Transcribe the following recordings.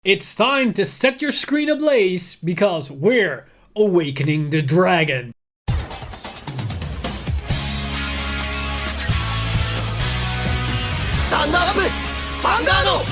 It's time to set your screen ablaze because we're awakening the dragon. Stand up! Vanguard!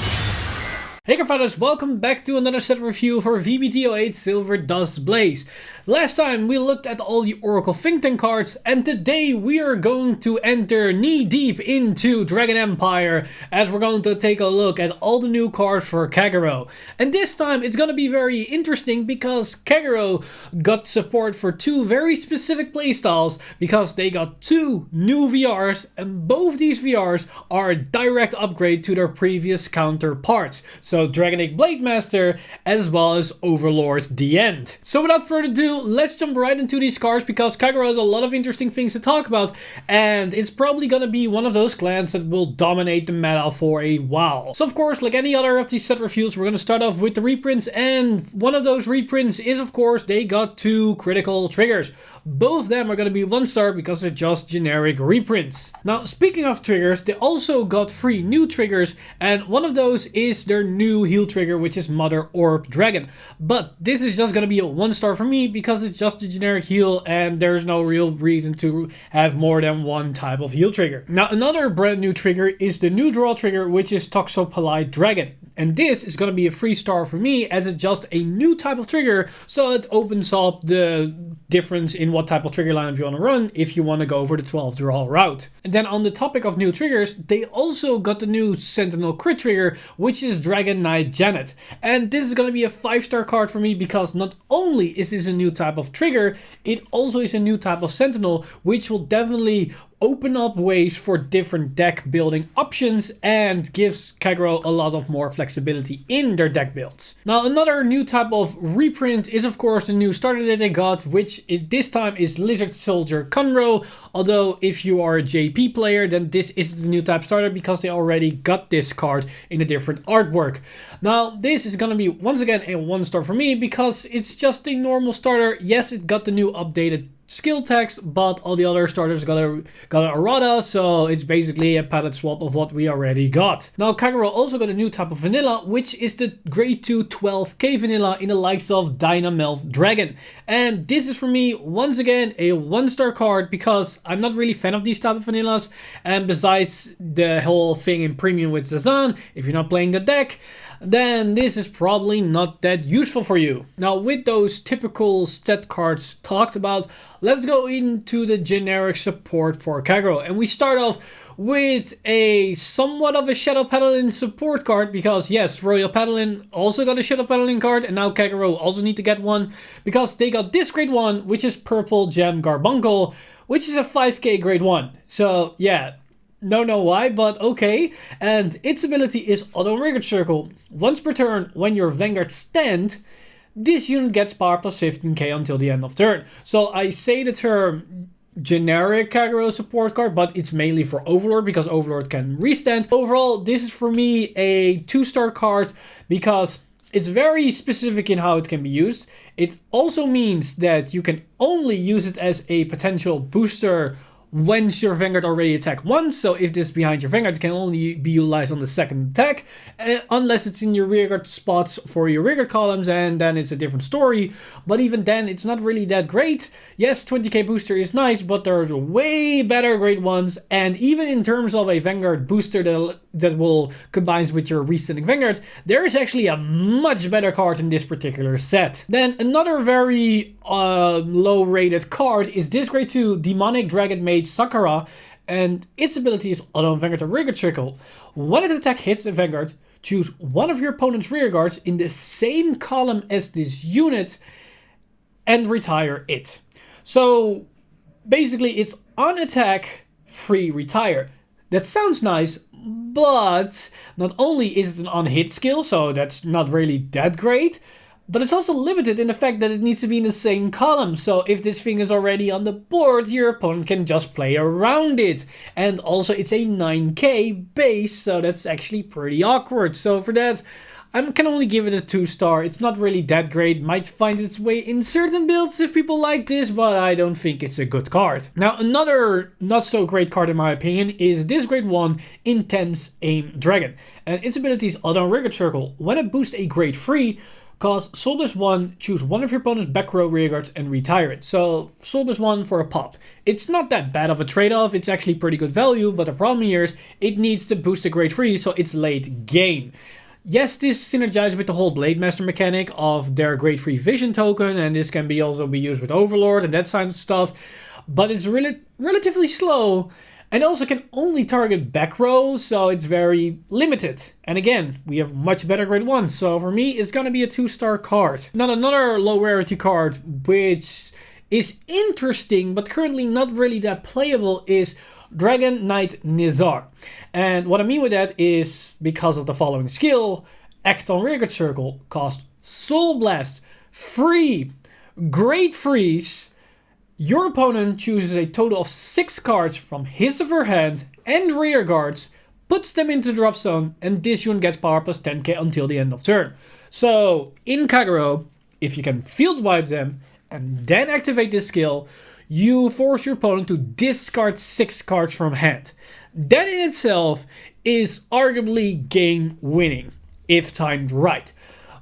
Hey Cardfighters, welcome back to another set review for V-BT08 Silverdust Blaze. Last time we looked at all the Oracle Think Tank cards, and today we are going to enter knee deep into Dragon Empire as we're going to take a look at all the new cards for Kagero. And this time it's going to be very interesting because Kagero got support for two very specific playstyles because they got two new VRs, and both these VRs are a direct upgrade to their previous counterparts. So Dragonic Blademaster as well as Overlord's The End. So without further ado, let's jump right into these cards because Kagero has a lot of interesting things to talk about, and it's probably gonna be one of those clans that will dominate the meta for a while. So of course, like any other of these set reviews, we're gonna start off with the reprints, and one of those reprints is of course they got two critical triggers. Both of them are gonna be 1-star because they're just generic reprints. Now speaking of triggers, they also got 3 new triggers, and one of those is their new heal trigger, which is Mother Orb Dragon. But this is just gonna be a 1-star for me because it's just a generic heal and there's no real reason to have more than one type of heal trigger. Now another brand new trigger is the new draw trigger, which is Toxophilite Dragon. And this is gonna be a 3-star for me as it's just a new type of trigger, so it opens up the difference in what type of trigger lineup you want to run if you want to go for the 12 draw route. And then on the topic of new triggers, they also got the new Sentinel crit trigger, which is Dragon Knight Jannat. And this is going to be a 5-star card for me because not only is this a new type of trigger, it also is a new type of Sentinel, which will definitely open up ways for different deck building options and gives Kagero a lot of more flexibility in their deck builds. Now another new type of reprint is of course the new starter that they got, which this time is Lizard Soldier Conroe. Although if you are a JP player, then this is the new type starter because they already got this card in a different artwork. Now this is gonna be once again a 1-star for me because it's just a normal starter. Yes, it got the new updated skill text, but all the other starters got an errata, so it's basically a palette swap of what we already got. Now Kagero also got a new type of vanilla, which is the grade 2 12k vanilla in the likes of Dynamelt Dragon. And this is for me once again a 1-star card because I'm not really a fan of these type of vanillas, and besides the whole thing in premium with Zazan, if you're not playing the deck, then this is probably not that useful for you. Now with those typical stat cards talked about, let's go into the generic support for Kagero. And we start off with a somewhat of a Shadow Paladin support card because yes, Royal Paladin also got a Shadow Paladin card, and now Kagero also need to get one because they got this grade 1, which is purple Gem Carbuncle, which is a 5k grade 1. So yeah, don't know why, but okay. And its ability is Auto Vanguard Circle. Once per turn, when your Vanguard stand, this unit gets power plus 15k until the end of turn. So I say the term generic Kagero support card, but it's mainly for Overlord because Overlord can restand. Overall, this is for me a 2-star card because it's very specific in how it can be used. It also means that you can only use it as a potential booster once your Vanguard already attacked once. So if this is behind your Vanguard, it can only be utilized on the second attack, unless it's in your rearguard spots for your rearguard columns, and then it's a different story. But even then, it's not really that great. Yes, 20k booster is nice, but there's way better grade ones, and even in terms of a Vanguard booster that will combine with your Resetting Vanguard, there is actually a much better card in this particular set. Then another very low rated card is this grade 2 Demonic Dragon Mage Sakura, and its ability is Auto Vanguard and Rearguard Circle. When an attack hits a Vanguard, choose one of your opponent's rearguards in the same column as this unit and retire it. So basically it's on attack, free retire. That sounds nice, but not only is it an on-hit skill, so that's not really that great, but it's also limited in the fact that it needs to be in the same column. So if this thing is already on the board, your opponent can just play around it. And also it's a 9k base, so that's actually pretty awkward. So for that, I can only give it a 2-star. It's not really that great. Might find its way in certain builds if people like this, but I don't think it's a good card. Now, another not so great card in my opinion is this grade 1 Intense Aim Dragon. And its ability is Auto and Rearguard Circle. When it boosts a grade 3, cause Silverdust 1, choose one of your opponent's back row rearguards and retire it. So Silverdust 1 for a pop. It's not that bad of a trade-off, it's actually pretty good value, but the problem here is it needs to boost a grade 3, so it's late game. Yes, this synergizes with the whole Blade Master mechanic of their grade 3 vision token, and this can also be used with Overlord and that kind of stuff, but it's relatively slow. And also can only target back row, so it's very limited. And again, we have much better grade 1, so for me, it's gonna be a 2-star card. Now, another low rarity card, which is interesting, but currently not really that playable, is Dragon Knight Nizar. And what I mean with that is, because of the following skill, Act on Rearguard Circle, cost Soul Blast, free, Great Freeze. Your opponent chooses a total of 6 cards from his or her hand and rear guards, puts them into the drop zone, and this unit gets power plus 10k until the end of turn. So, in Kagero, if you can field wipe them and then activate this skill, you force your opponent to discard 6 cards from hand. That in itself is arguably game winning, if timed right.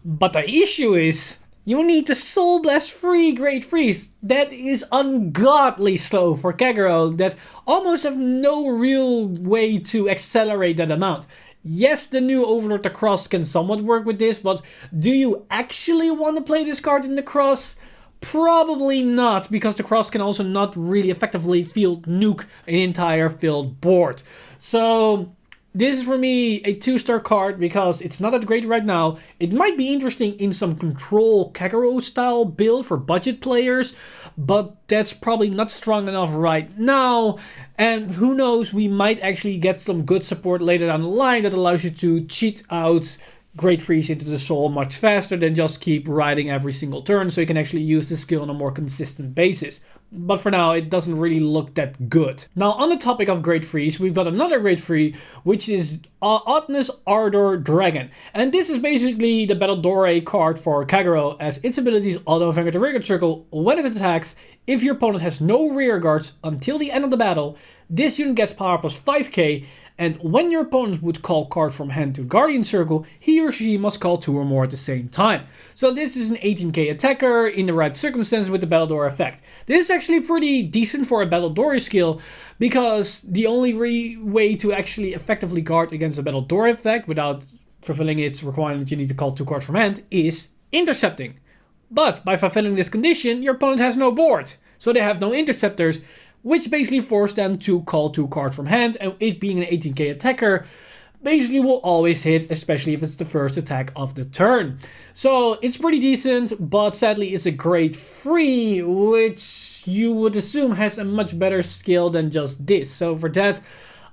But the issue is, you need the Soul Blast free Great Freeze. That is ungodly slow for Kagero that almost have no real way to accelerate that amount. Yes, the new Overlord the Cross can somewhat work with this, but do you actually want to play this card in the Cross? Probably not, because the Cross can also not really effectively field nuke an entire field board. So this is for me a 2-star card because it's not that great right now. It might be interesting in some control Kagero style build for budget players, but that's probably not strong enough right now. And who knows, we might actually get some good support later down the line that allows you to cheat out Great Freeze into the soul much faster than just keep riding every single turn, so you can actually use the skill on a more consistent basis. But for now, it doesn't really look that good. Now, on the topic of Great Freeze, we've got another Great Freeze, which is Oddness Ardor Dragon. And this is basically the Battle Dore card for Kagero, as its ability is Auto Vanguard the Rearguard Circle. When it attacks, if your opponent has no rear guards until the end of the battle, this unit gets power plus 5k, and when your opponent would call cards from hand to Guardian Circle, he or she must call 2 or more at the same time. So this is an 18k attacker in the right circumstances with the Battle Dore effect. This is actually pretty decent for a Battle Dore skill, because the only way to actually effectively guard against the Battle Dore effect without fulfilling its requirement that you need to call 2 cards from hand is intercepting. But by fulfilling this condition, your opponent has no board, so they have no interceptors, which basically forced them to call 2 cards from hand, and it being an 18k attacker basically will always hit, especially if it's the first attack of the turn. So it's pretty decent, but sadly it's a grade 3, which you would assume has a much better skill than just this. So for that,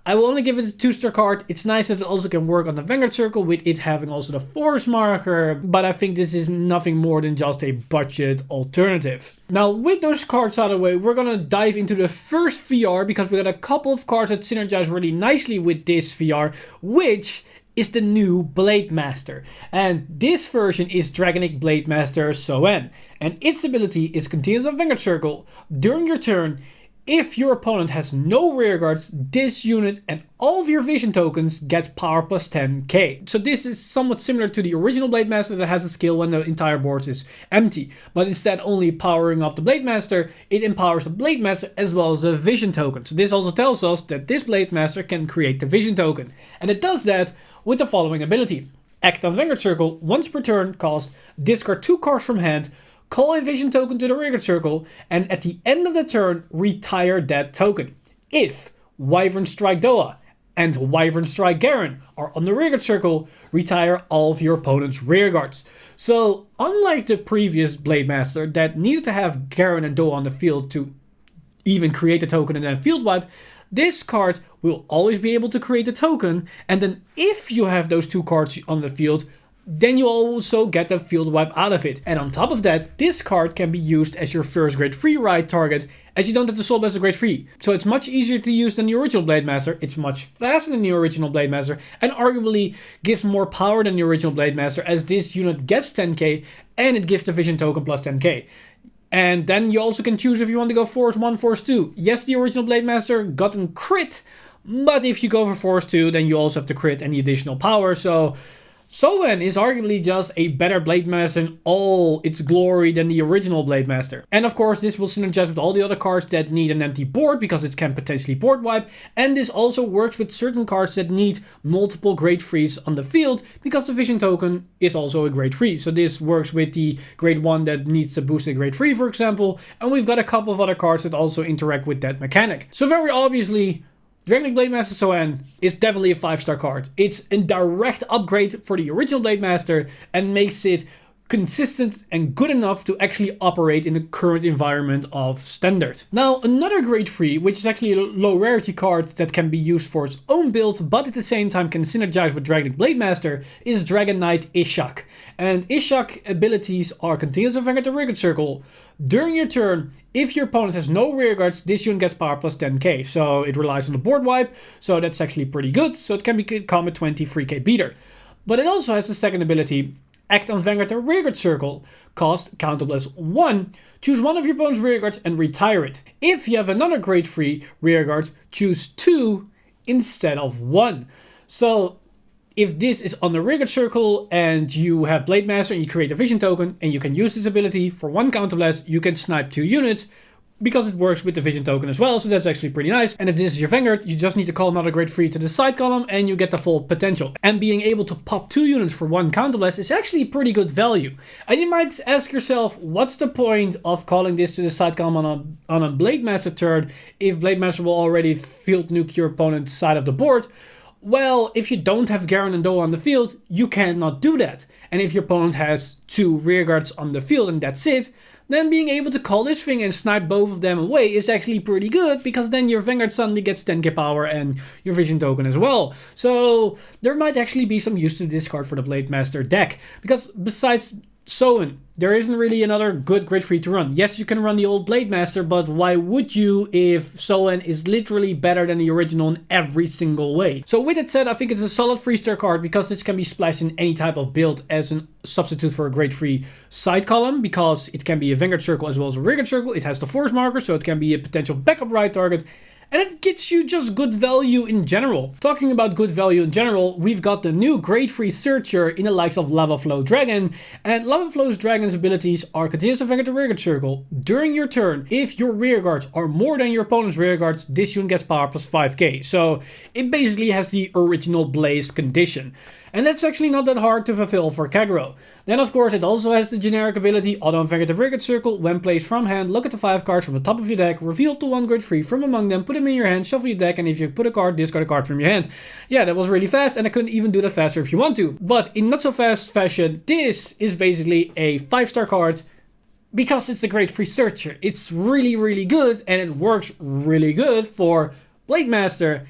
I will only give it a 2-star card. It's nice that it also can work on the Vanguard Circle with it having also the force marker, but I think this is nothing more than just a budget alternative. Now, with those cards out of the way, we're gonna dive into the first VR, because we got a couple of cards that synergize really nicely with this VR, which is the new Blade Master. And this version is Dragonic Blade Master Soen, and its ability is continuous on Vanguard Circle. During your turn, if your opponent has no rear guards, this unit and all of your vision tokens get power plus 10k. So this is somewhat similar to the original Blade Master that has a skill when the entire board is empty. But instead only powering up the Blade Master, it empowers the Blade Master as well as the vision token. So this also tells us that this Blade Master can create the vision token. And it does that with the following ability. Act on Vanguard Circle, once per turn, cost discard 2 cards from hand, call a vision token to the Rearguard Circle, and at the end of the turn, retire that token. If Wyvern Strike Doa and Wyvern Strike Garen are on the Rearguard Circle, retire all of your opponent's rearguards. So, unlike the previous Blade Master that needed to have Garen and Doa on the field to even create a token and then field wipe, this card will always be able to create a token, and then if you have those 2 cards on the field, then you also get a field wipe out of it. And on top of that, this card can be used as your first grade 3 ride target, as you don't have to Soul Blast a grade 3. So it's much easier to use than the original Blade Master, it's much faster than the original Blade Master, and arguably gives more power than the original Blade Master, as this unit gets 10k and it gives the vision token plus 10k. And then you also can choose if you want to go Force 1, Force 2. Yes, the original Blade Master got a crit, but if you go for Force 2, then you also have to crit any additional power, so Soen is arguably just a better Blade Master in all its glory than the original Blade Master. And of course, this will synergize with all the other cards that need an empty board, because it can potentially board wipe. And this also works with certain cards that need multiple grade 3s on the field, because the vision token is also a grade 3. So this works with the grade 1 that needs to boost a grade 3, for example. And we've got a couple of other cards that also interact with that mechanic. So very obviously, Dragonic Blade Master Soen is definitely a 5-star card. It's a direct upgrade for the original Blade Master and makes it consistent and good enough to actually operate in the current environment of Standard. Now, another grade 3, which is actually a low rarity card that can be used for its own build, but at the same time can synergize with Dragonic Blade Master, is Dragon Knight Ishak. And Ishak abilities are Continuous Vanguard the Rearguard Circle. During your turn, if your opponent has no rearguards, this unit gets power plus 10k. So it relies on the board wipe, so that's actually pretty good. So it can become a 23k beater. But it also has the second ability, Act on Vanguard the Rearguard Circle. Cost countable as 1. Choose one of your opponent's rearguards and retire it. If you have another grade 3 rearguard, choose 2 instead of 1. So if this is on the Rearguard Circle and you have Blade Master and you create a vision token and you can use this ability for 1 counterblast, you can snipe 2 units because it works with the vision token as well, so that's actually pretty nice. And if this is your Vanguard, you just need to call another grade 3 to the side column and you get the full potential. And being able to pop 2 units for 1 counterblast is actually pretty good value. And you might ask yourself, what's the point of calling this to the side column on a Blade Master turn if Blade Master will already field nuke your opponent's side of the board? Well, if you don't have Garen and Doa on the field, you cannot do that. And if your opponent has 2 rearguards on the field and that's it, then being able to call this thing and snipe both of them away is actually pretty good, because then your Vanguard suddenly gets 10k power and your vision token as well. So there might actually be some use to this card for the Blade Master deck, because besides Soen, there isn't really another good grade 3 to run. Yes, you can run the old Blade Master, but why would you if Soen is literally better than the original in every single way? So with that said, I think it's a solid 3-star card, because this can be splashed in any type of build as a substitute for a grade 3 side column, because it can be a Vanguard Circle as well as a Rearguard Circle. It has the Force marker, so it can be a potential backup ride target. And it gets you just good value in general. Talking about good value in general, we've got the new grade 3 Searcher in the likes of Lava Flow Dragon. And Lava Flow Dragon's abilities are Continuous Vanguard the Rearguard Circle. During your turn, if your rearguards are more than your opponent's rearguards, this unit gets power plus 5k. So it basically has the original Blaze condition. And that's actually not that hard to fulfill for Kagero. Then of course it also has the generic ability Auto Vanguard the Rearguard Circle. When placed from hand, look at the 5 cards from the top of your deck, reveal to 1 grade 3 from among them, put them in your hand, shuffle your deck, and if you put a card, discard a card from your hand. Yeah, that was really fast, and I couldn't even do that faster if you want to. But in not so fast fashion, this is basically a 5-star card, because it's a grade 3 Searcher. It's really, really good, and it works really good for Blade Master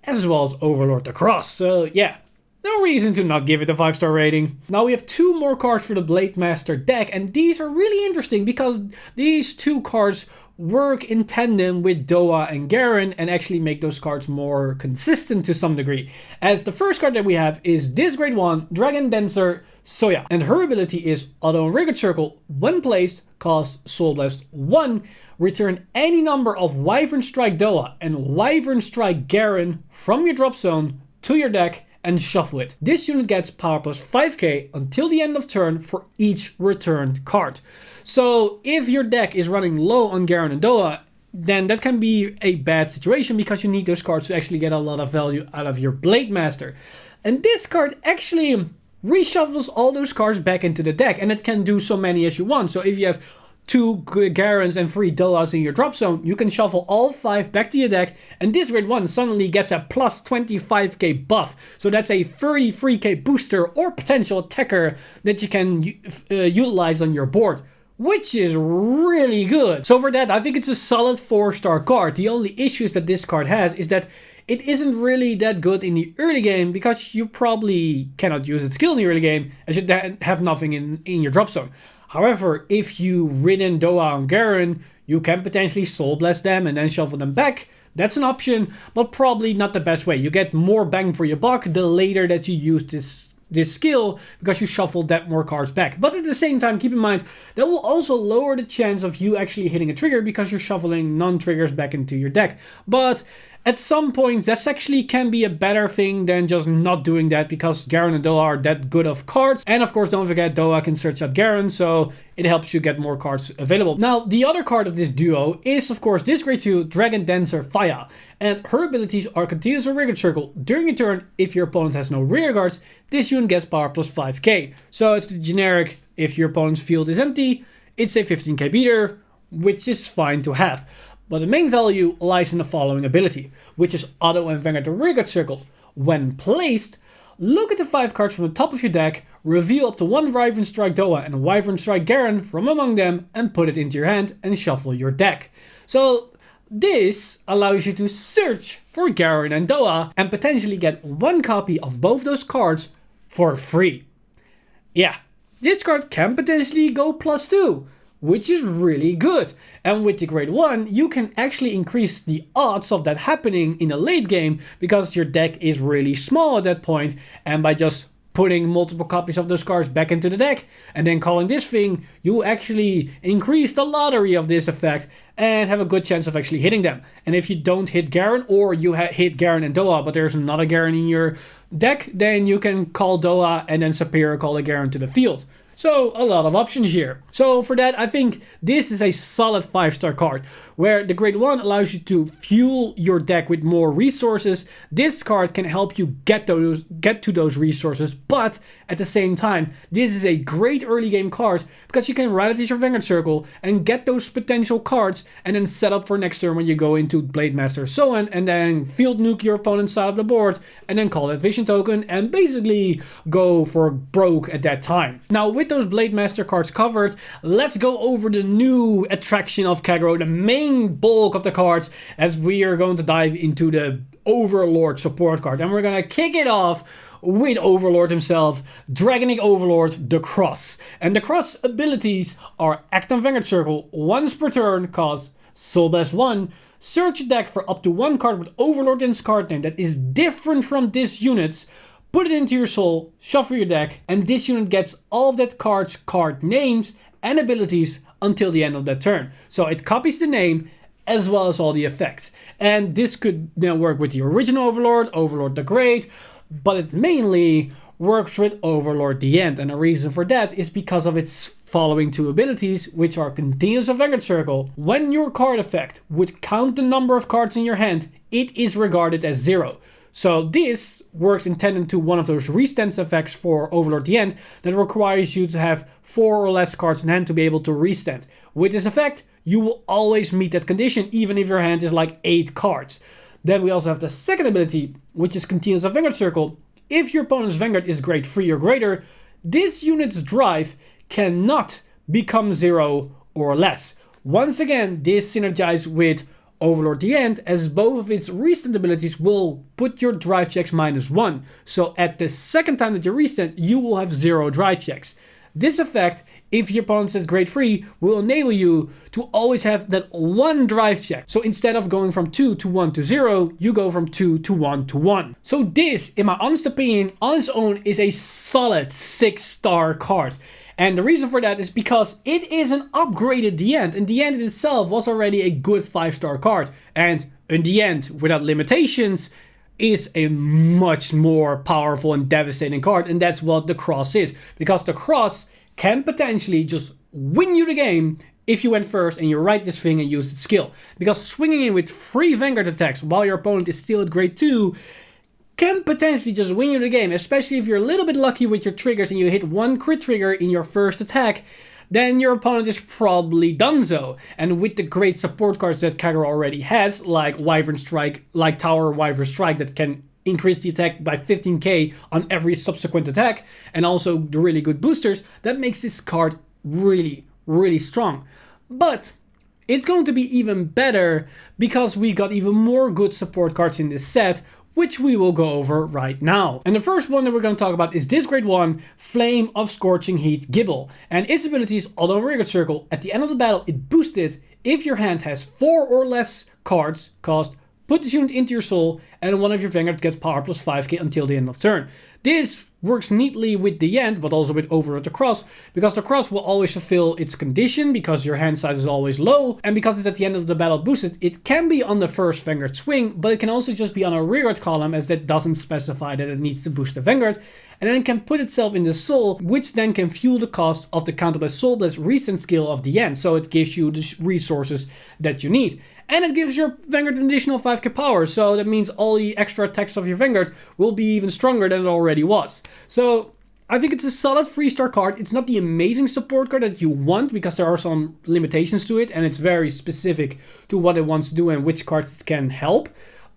as well as Overlord the Cross. So yeah, no reason to not give it a 5-star rating. Now we have 2 more cards for the Blade Master deck, and these are really interesting because these 2 cards work in tandem with Doa and Garen and actually make those cards more consistent to some degree. As the first card that we have is this grade 1 Dragon Dancer Soja, and her ability is Auto and Rearguard Circle. When placed, cost Soul Blast 1. Return any number of Wyvern Strike Doa and Wyvern Strike Garen from your drop zone to your deck and shuffle it. This unit gets power plus 5k until the end of turn for each returned card. So if your deck is running low on Garen and Doa, then that can be a bad situation, because you need those cards to actually get a lot of value out of your Blade Master. And this card actually reshuffles all those cards back into the deck, and it can do so many as you want. So if you have 2 Garens and 3 Doas in your drop zone, you can shuffle all 5 back to your deck, and this grade 1 suddenly gets a plus 25k buff. So that's a 33k booster or potential attacker that you can utilize on your board, which is really good. So for that, I think it's a solid 4-star card. The only issues that this card has is that it isn't really that good in the early game because you probably cannot use its skill in the early game as you have nothing in your drop zone. However, if you win in Doa and Garen, you can potentially Soul Blast them and then shuffle them back. That's an option, but probably not the best way. You get more bang for your buck the later that you use this skill because you shuffle that more cards back. But at the same time, keep in mind, that will also lower the chance of you actually hitting a trigger because you're shuffling non-triggers back into your deck. But at some points, that's actually can be a better thing than just not doing that because Garen and Doa are that good of cards. And of course, don't forget, Doa can search out Garen, so it helps you get more cards available. Now, the other card of this duo is, of course, this grade 2 Dragon Dancer Faja. And her abilities are continuous or rearguard circle. During a turn, if your opponent has no rear guards, this unit gets power plus 5k. So it's the generic, if your opponent's field is empty, it's a 15k beater, which is fine to have. But the main value lies in the following ability, which is Auto and Vanguard the rearguard circle. When placed, look at the 5 cards from the top of your deck, reveal up to 1 Wyvern Strike Doa and Wyvern Strike Garen from among them, and put it into your hand and shuffle your deck. So this allows you to search for Garen and Doa and potentially get 1 copy of both those cards for free. Yeah, this card can potentially go +2. Which is really good. And with the grade 1, you can actually increase the odds of that happening in a late game because your deck is really small at that point, and by just putting multiple copies of those cards back into the deck and then calling this thing, you actually increase the lottery of this effect and have a good chance of actually hitting them. And if you don't hit Garen, or you hit Garen and Doa but there's another Garen in your deck, then you can call Doa and then Superior call a Garen to the field. So a lot of options here. So for that, I think this is a solid 5-star card, where the grade 1 allows you to fuel your deck with more resources. This card can help you get to those resources, but at the same time, this is a great early game card because you can write it as your Vanguard circle and get those potential cards and then set up for next turn when you go into Blade Master so on, and then field nuke your opponent's side of the board and then call that vision token and basically go for broke at that time. Now with those Blade Master cards covered, let's go over the new attraction of Kagero, the main bulk of the cards, as we are going to dive into the Overlord support card. And we're going to kick it off with Overlord himself, Dragonic Overlord, the Cross. And the Cross abilities are act on Vanguard Circle once per turn, cost Soul Blast 1, search a deck for up to 1 card with Overlord in its card name that is different from this unit's, put it into your soul, shuffle your deck, and this unit gets all of that card's card names and abilities until the end of that turn. So it copies the name as well as all the effects. And this could now work with the original Overlord, Overlord the Great, but it mainly works with Overlord the End. And the reason for that is because of its following 2 abilities, which are Continuous of Vanguard Circle. When your card effect would count the number of cards in your hand, it is regarded as 0. So this works in tandem to one of those restance effects for Overlord the End that requires you to have 4 or less cards in hand to be able to restand. With this effect, you will always meet that condition even if your hand is like 8 cards. Then we also have the second ability, which is Continuous of Vanguard Circle. If your opponent's Vanguard is grade 3 or greater, this unit's drive cannot become 0 or less. Once again, this synergizes with Overlord the End, as both of its restand abilities will put your drive checks -1. So at the second time that you restand, you will have 0 drive checks. This effect, if your opponent says grade 3, will enable you to always have that 1 drive check. So instead of going from 2 to 1 to 0, you go from 2 to 1 to 1. So this, in my honest opinion, on its own is a solid 6-star card. And the reason for that is because it is an upgraded The End, and The End itself was already a good 5-star card. And in The End, without limitations, is a much more powerful and devastating card, and that's what the Cross is. Because the Cross can potentially just win you the game if you went first and you write this thing and use its skill. Because swinging in with 3 Vanguard attacks while your opponent is still at grade 2 can potentially just win you the game, especially if you're a little bit lucky with your triggers and you hit 1 crit trigger in your first attack, then your opponent is probably donezo. And with the great support cards that Kagero already has, like Wyvern Strike, like Tower Wyvern Strike that can increase the attack by 15k on every subsequent attack, and also the really good boosters, that makes this card really, really strong. But it's going to be even better because we got even more good support cards in this set, which we will go over right now. And the first one that we're going to talk about is this grade 1 Flame of Scorching Heat Gibble. And its ability is Auto and Rearguard Circle. At the end of the battle, it boosted if your hand has 4 or less cards cost. Put this unit into your soul, and one of your Vanguard gets power plus 5k until the end of turn. This works neatly with the end, but also with Overlord the Cross, because the Cross will always fulfill its condition, because your hand size is always low, and because it's at the end of the battle boosted, it can be on the first Vanguard swing, but it can also just be on a rearguard column, as that doesn't specify that it needs to boost the Vanguard, and then it can put itself in the soul, which then can fuel the cost of the Counterblast Soul Blast recent skill of the end, so it gives you the resources that you need. And it gives your Vanguard an additional 5k power, so that means all the extra attacks of your Vanguard will be even stronger than it already was. So I think it's a solid 3-star card. It's not the amazing support card that you want, because there are some limitations to it, and it's very specific to what it wants to do and which cards it can help.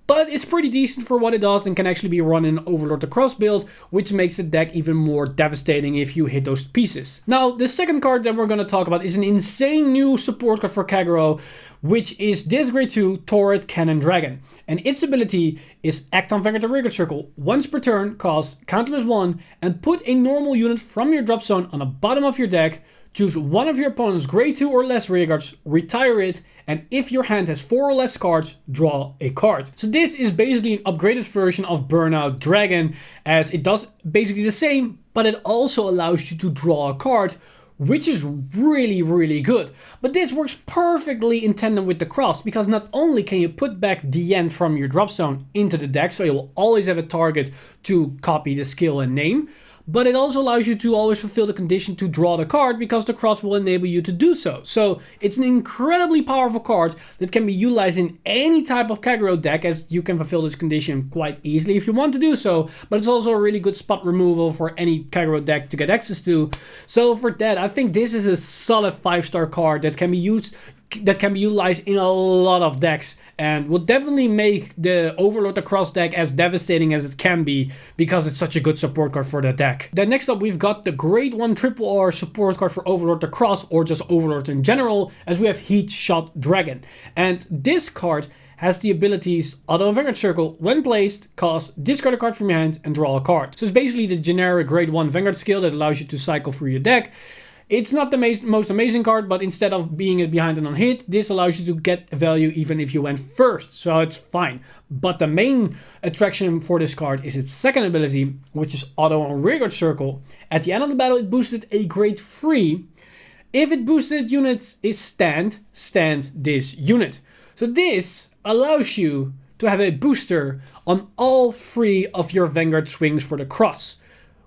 But it's pretty decent for what it does and can actually be run in Overlord the Cross build, which makes the deck even more devastating if you hit those pieces. Now, the second card that we're going to talk about is an insane new support card for Kagero, which is this grade 2 Torridcannon Dragon. And its ability is act on Vanguard the Rearguard Circle once per turn, cost counterless 1, and put a normal unit from your drop zone on the bottom of your deck. Choose one of your opponent's grade 2 or less rearguards, retire it, and if your hand has 4 or less cards, draw a card. So this is basically an upgraded version of Burnout Dragon, as it does basically the same, but it also allows you to draw a card, which is really, really good. But this works perfectly in tandem with the Cross, because not only can you put back the end from your drop zone into the deck, so you will always have a target to copy the skill and name, but it also allows you to always fulfill the condition to draw the card, because the Cross will enable you to do so. So it's an incredibly powerful card that can be utilized in any type of Kagero deck, as you can fulfill this condition quite easily if you want to do so. But it's also a really good spot removal for any Kagero deck to get access to. So for that, I think this is a solid 5-star card that can be utilized in a lot of decks, and will definitely make the Overlord the Cross deck as devastating as it can be, because it's such a good support card for that deck. Then next up, we've got the grade 1 triple R support card for Overlord the Cross, or just Overlord in general, as we have Heat Shot Dragon. And this card has the abilities Auto and Vanguard Circle. When placed, cost discard a card from your hand and draw a card. So it's basically the generic grade 1 Vanguard skill that allows you to cycle through your deck. It's not the most amazing card, but instead of being it behind and on hit, this allows you to get value even if you went first, so it's fine. But the main attraction for this card is its second ability, which is Auto on Rearguard Circle. At the end of the battle, it boosted a grade 3. If it boosted units is stand this unit. So this allows you to have a booster on all 3 of your Vanguard swings for the Cross,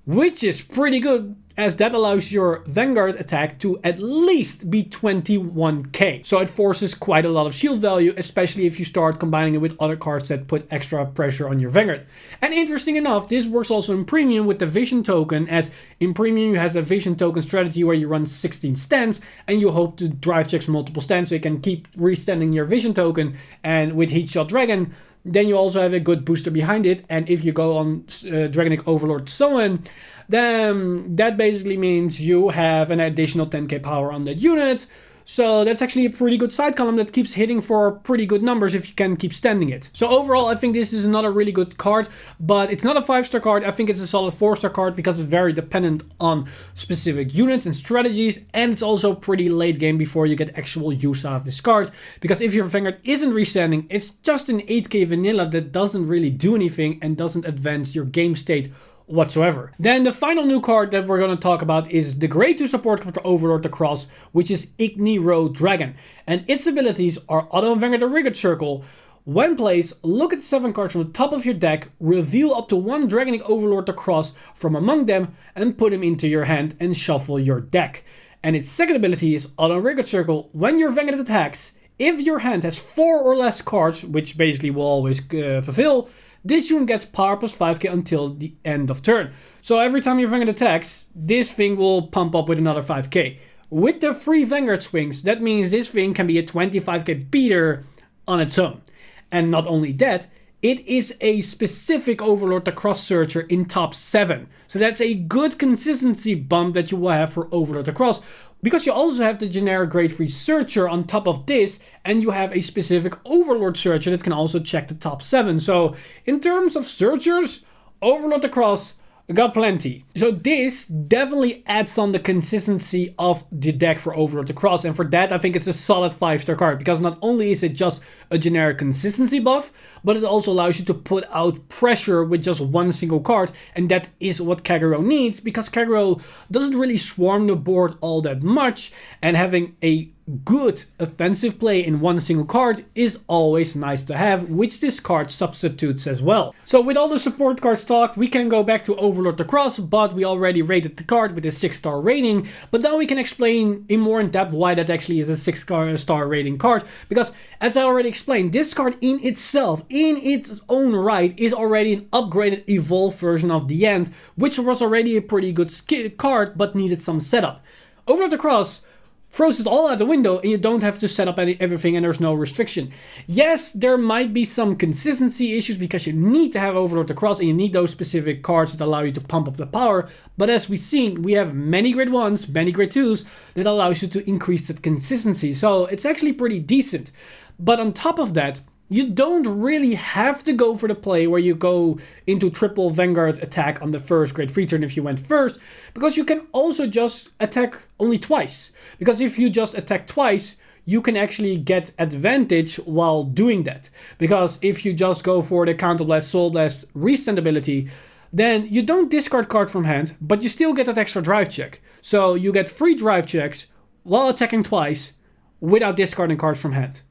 which is pretty good, as that allows your Vanguard attack to at least be 21k. So it forces quite a lot of shield value, especially if you start combining it with other cards that put extra pressure on your Vanguard. And interesting enough, this works also in Premium with the Vision Token, as in Premium you have the Vision Token strategy where you run 16 stands and you hope to drive checks multiple stands so you can keep re-standing your Vision Token. And with Heat Shot Dragon, then you also have a good booster behind it, and if you go on Dragonic Overlord so on, then that basically means you have an additional 10k power on that unit. So that's actually a pretty good side column that keeps hitting for pretty good numbers if you can keep standing it. So overall, I think this is another really good card, but it's not a 5-star card. I think it's a solid 4-star card because it's very dependent on specific units and strategies, and it's also pretty late game before you get actual use out of this card, because if your Vanguard isn't restanding, it's just an 8k vanilla that doesn't really do anything and doesn't advance your game state whatsoever. Then the final new card that we're going to talk about is the grade 2 support for the Overlord the Cross, which is Conroe Dragon. And its abilities are Auto and Vanguard the Rearguard Circle. When placed, look at 7 cards from the top of your deck, reveal up to 1 Dragonic Overlord the Cross from among them, and put him into your hand and shuffle your deck. And its second ability is Auto and Rearguard Circle. When your Vanguard attacks, if your hand has 4 or less cards, which basically will always fulfill, this unit gets power plus 5k until the end of turn. So every time your Vanguard attacks, this thing will pump up with another 5k. With the 3 Vanguard swings, that means this thing can be a 25k beater on its own. And not only that, it is a specific Overlord the Cross Searcher in top 7. So that's a good consistency bump that you will have for Overlord the Cross. Because you also have the generic grade 3 Searcher on top of this, and you have a specific Overlord Searcher that can also check the top 7. So in terms of Searchers, Overlord the Cross got plenty. So this definitely adds on the consistency of the deck for Overlord the Cross, and for that I think it's a solid 5-star card, because not only is it just a generic consistency buff, but it also allows you to put out pressure with just one single card, and that is what Kagero needs, because Kagero doesn't really swarm the board all that much, and having a good offensive play in one single card is always nice to have, which this card substitutes as well. So with all the support cards talked, we can go back to Overlord the Cross, but we already rated the card with a 6-star rating, but now we can explain in more in depth why that actually is a 6-star rating card, because as I already explained, this card in itself, in its own right, is already an upgraded evolved version of the End, which was already a pretty good card, but needed some setup. Overlord the Cross throws it all out the window, and you don't have to set up everything, and there's no restriction. Yes, there might be some consistency issues because you need to have Overlord the Cross and you need those specific cards that allow you to pump up the power, but as we've seen, we have many grade 1s, many grade 2s that allows you to increase that consistency, so it's actually pretty decent. But on top of that, you don't really have to go for the play where you go into triple Vanguard attack on the first grade 3 turn if you went first, because you can also just attack only twice. Because if you just attack twice, you can actually get advantage while doing that. Because if you just go for the Counterblast, Soul Blast, Restand ability, then you don't discard card from hand, but you still get that extra drive check. So you get 3 drive checks while attacking twice without discarding cards from hand.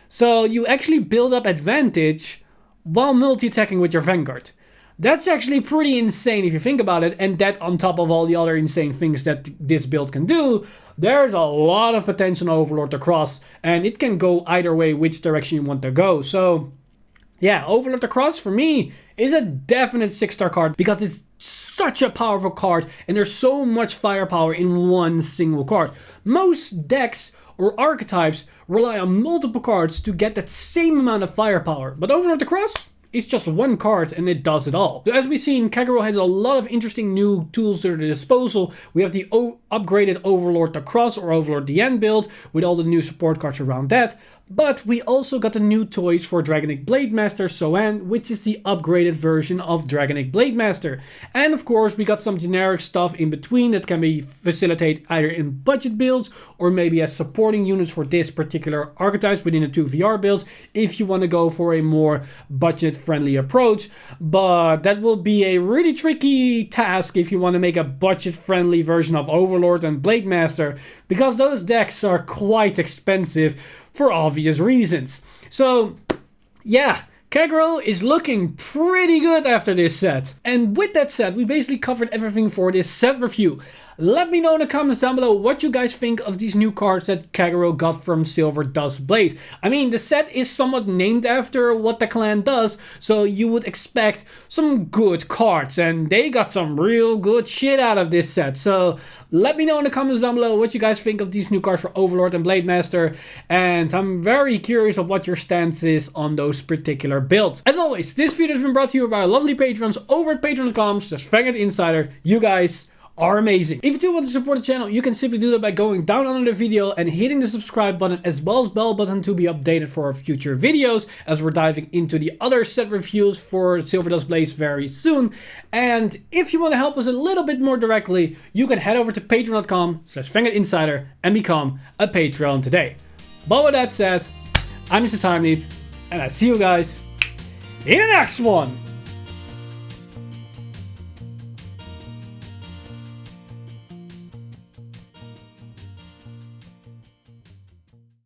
So you actually build up advantage while multi-attacking with your Vanguard. That's actually pretty insane if you think about it, and that on top of all the other insane things that this build can do, there's a lot of potential on Overlord the Cross, and it can go either way which direction you want to go. So yeah, Overlord the Cross for me is a definite 6-star card because it's such a powerful card and there's so much firepower in one single card. Most decks or archetypes rely on multiple cards to get that same amount of firepower, but Overlord the Cross, it's just one card and it does it all. So as we've seen, Kagero has a lot of interesting new tools at their disposal. We have the upgraded Overlord the Cross or Overlord the End build with all the new support cards around that. But we also got the new toys for Dragonic Blademaster Soan, which is the upgraded version of Dragonic Blademaster. And of course we got some generic stuff in between that can be facilitate either in budget builds or maybe as supporting units for this particular archetypes within the 2 VR builds if you want to go for a more budget friendly approach. But that will be a really tricky task if you want to make a budget friendly version of Overlord and Blademaster, because those decks are quite expensive for obvious reasons. So yeah, Kagero is looking pretty good after this set. And with that said, we basically covered everything for this set review. Let me know in the comments down below what you guys think of these new cards that Kagero got from Silverdust Blaze. I mean, the set is somewhat named after what the clan does, so you would expect some good cards, and they got some real good shit out of this set. So let me know in the comments down below what you guys think of these new cards for Overlord and Blademaster, and I'm very curious of what your stance is on those particular builds. As always, this video has been brought to you by our lovely patrons over at patreon.com/VanguardInsider. You guys are amazing. If you do want to support the channel, you can simply do that by going down under the video and hitting the subscribe button as well as bell button to be updated for our future videos, as we're diving into the other set reviews for Silverdust Blaze very soon. And if you want to help us a little bit more directly, you can head over to patreon.com/VanguardInsider and become a Patreon today. But with that said, I'm Mr. Time Leap, and I see you guys in the next one.